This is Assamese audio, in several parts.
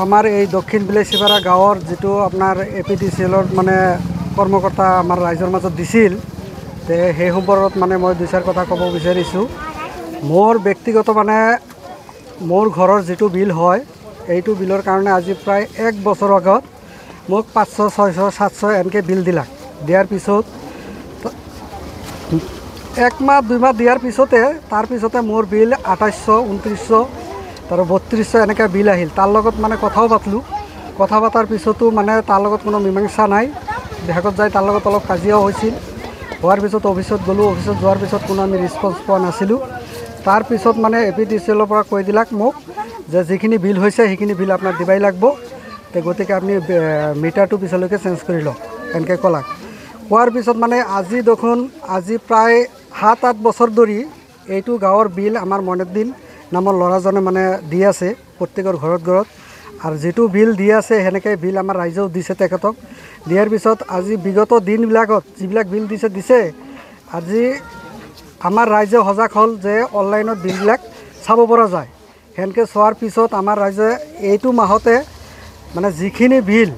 আমাৰ এই দক্ষিণ বিলাসীপাৰা গাঁৱৰ যেটো আপোনাৰ APDCL মানে কৰ্মকৰ্তা আমাৰ ৰাইজৰ মাজত দিছিল তে সেই সম্পৰ্কত মানে মই দুই চাৰি কথা ক'ব বিচাৰিছোঁ। মোৰ ব্যক্তিগত মানে মোৰ ঘৰৰ যেটো বিল হয় এইটো বিলৰ কাৰণে আজি প্ৰায় 1 বছৰ আগত মোক 500 600 700 এনেকৈ বিল দিয়াৰ পিছত 1 মাহ 2 মাহ দিয়াৰ পিছতে তাৰ পিছতে মোৰ বিল 2800 2900 তাৰ 3200 এনেকৈ বিল আহিল। তাৰ লগত মানে কথাও পাতলোঁ, কথা পতাৰ পিছতো মানে তাৰ লগত কোনো মীমাংসা নাই। বিভাগত যাই তাৰ লগত অলপ কাজিয়াও হৈছিল, হোৱাৰ পিছত অফিচত গ'লোঁ, অফিচত যোৱাৰ পিছত কোনো আমি ৰেছপন্স পোৱা নাছিলোঁ। তাৰ পিছত মানে APDCLৰ পৰা কৈ দিলাক মোক যে যিখিনি বিল হৈছে সেইখিনি বিল আপোনাৰ দিবাই লাগিব, তে গতিকে আপুনি মিটাৰটো পিছলৈকে চেঞ্জ কৰি লওক এনেকৈ ক'লাক। কোৱাৰ পিছত মানে আজি দেখোন আজি প্ৰায় 7-8 বছৰ ধৰি এইটো গাঁৱৰ বিল আমাৰ মইনুদ্দিন নামৰ ল'ৰাজনে মানে দি আছে প্ৰত্যেকৰ ঘৰত আৰু যেটো বিল দি আছে সেনেকৈ বিল আমাৰ ৰাইজেও দিছে তেখেতক। দিয়াৰ পিছত আজি বিগত দিনবিলাকত যিবিলাক বিল দিছে আজি আমাৰ ৰাইজে সজাগ হ'ল যে অনলাইনত বিলবিলাক চাব পৰা যায়। সেনেকৈ চোৱাৰ পিছত আমাৰ ৰাইজে এইটো মাহতে মানে যিখিনি বিল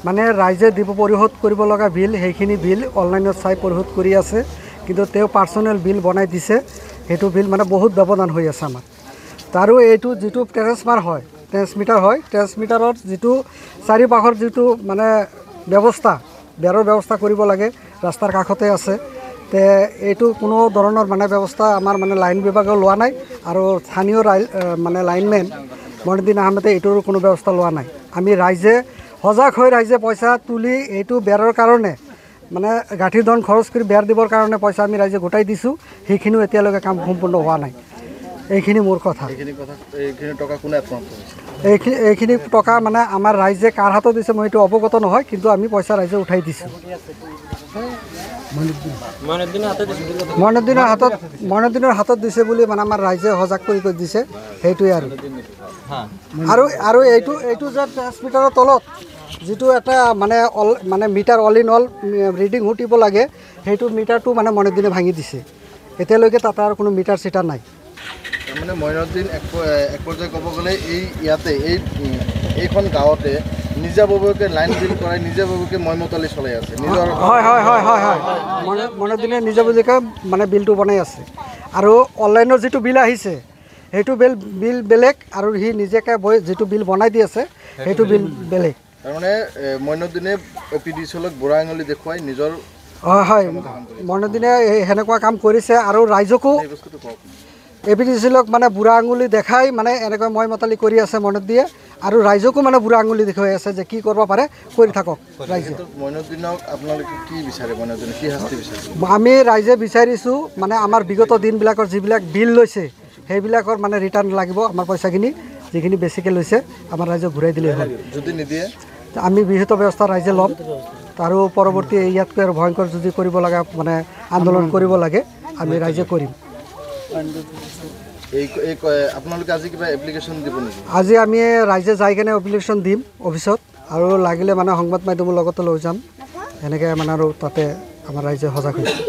মানে ৰাইজে দিব পৰিশোধ কৰিব লগা বিল সেইখিনি বিল অনলাইনত চাই পৰিশোধ কৰি আছে। কিন্তু তেওঁ পাৰ্চনেল বিল বনাই দিছে, সেইটো বিল মানে বহুত ব্যৱধান হৈ আছে আমাৰ। তাৰো এইটো যেটো ট্ৰেন্সমিটাৰ হয় ট্ৰেন্সমিটাৰত যেটো চাৰিওপাশৰ যেটো মানে ব্যৱস্থা বেৰৰ ব্যৱস্থা কৰিব লাগে ৰাস্তাৰ কাষতে আছে, তে এইটো কোনো ধৰণৰ মানে ব্যৱস্থা আমাৰ মানে লাইন বিভাগে লোৱা নাই আৰু স্থানীয় মানে লাইনমেন মইনুদ্দিন আহমেদে এইটোৰ কোনো ব্যৱস্থা লোৱা নাই। আমি ৰাইজে সজাগ হৈ ৰাইজে পইচা তুলি এইটো বেৰৰ কাৰণে মানে গাঁঠিৰ ধন খৰচ কৰি বেৰ দিবৰ কাৰণে পইচা আমি ৰাইজে গোটাই দিছোঁ, সেইখিনিও এতিয়ালৈকে কাম সম্পূৰ্ণ হোৱা নাই। এইখিনি মোৰ কথা। এইখিনি টকা মানে আমাৰ ৰাইজে কাৰ হাতত দিছে মই এইটো অৱগত নহয়, কিন্তু আমি পইচা ৰাইজে উঠাই দিছোঁ। মইনুদ্দিনৰ হাতত দিছে বুলি মানে আমাৰ ৰাইজে সজাগ কৰি দিছে, সেইটোৱে আৰু এইটো যে ট্ৰেন্সমিটাৰৰ তলত যেটো এটা মানে meter all in all reading উঠিব লাগে সেইটো মিটাৰটো মানে মইনুদ্দিনে ভাঙি দিছে। এতিয়ালৈকে তাত আৰু কোনো মিটাৰ চিটাৰ নাই। মানে মইনুদ্দিন এক পৰ্যায়ে ক'ব গ'লে ইয়াতে এইখন গাঁৱতে নিজাববীয়াকৈ লাইন বিল কৰাই নিজাববীয়াকৈ মইমতালি চলাই আছে নিজৰ। হয় মইনুদ্দিনে নিজাববীয়াকৈ মানে বিলটো বনাই আছে। আৰু অনলাইনৰ যেটো বিল আহিছে সেইটো বিল বেলেগ আৰু সি নিজেকৈ যেটো বিল বনাই দি আছে সেইটো বিল বেলেগ। তাৰমানে মইনুদ্দিনে APDCLক বুঢ়া আঙুলি দেখুৱাই নিজৰ হয় মইনুদ্দিনে সেনেকুৱা কাম কৰিছে আৰু ৰাইজকো APDCLক মানে বুঢ়া আঙুলি দেখাই মানে এনেকৈ মইমতালি কৰি আছে মইনুদ্দিনে, আৰু ৰাইজকো মানে বুঢ়া আঙুলি দেখুৱাই আছে যে কি কৰিব পাৰে কৰি থাকক ৰাইজে। মইনুদ্দিনক আপোনালোকে কি বিচাৰে, মইনুদ্দিনে কি শাস্তি বিচাৰে? আমি ৰাইজে বিচাৰিছোঁ মানে আমাৰ বিগত দিনবিলাকৰ যিবিলাক বিল লৈছে সেইবিলাকৰ মানে ৰিটাৰ্ণ লাগিব, আমাৰ পইচাখিনি যিখিনি বেছিকৈ লৈছে আমাৰ ৰাইজে ঘূৰাই দিলেই হয়। যদি নিদিয়ে আমি বিহিত ব্যৱস্থা ৰাইজে ল'ম, আৰু পৰৱৰ্তী ইয়াতকৈ আৰু ভয়ংকৰ যদি কৰিব লগা মানে আন্দোলন কৰিব লাগে আমি ৰাইজে কৰিম। আপোনালোকে আজি কিবা এপ্লিকেশ্যন দিব নেকি? আজি আমি ৰাইজে যাই কেনে এপ্লিকেশ্যন দিম অফিচত, আৰু লাগিলে মানে সংবাদ মাধ্যমৰ লগতে লৈ যাম, এনেকৈ মানে আৰু তাতে আমাৰ ৰাইজে সজাগ হৈছে।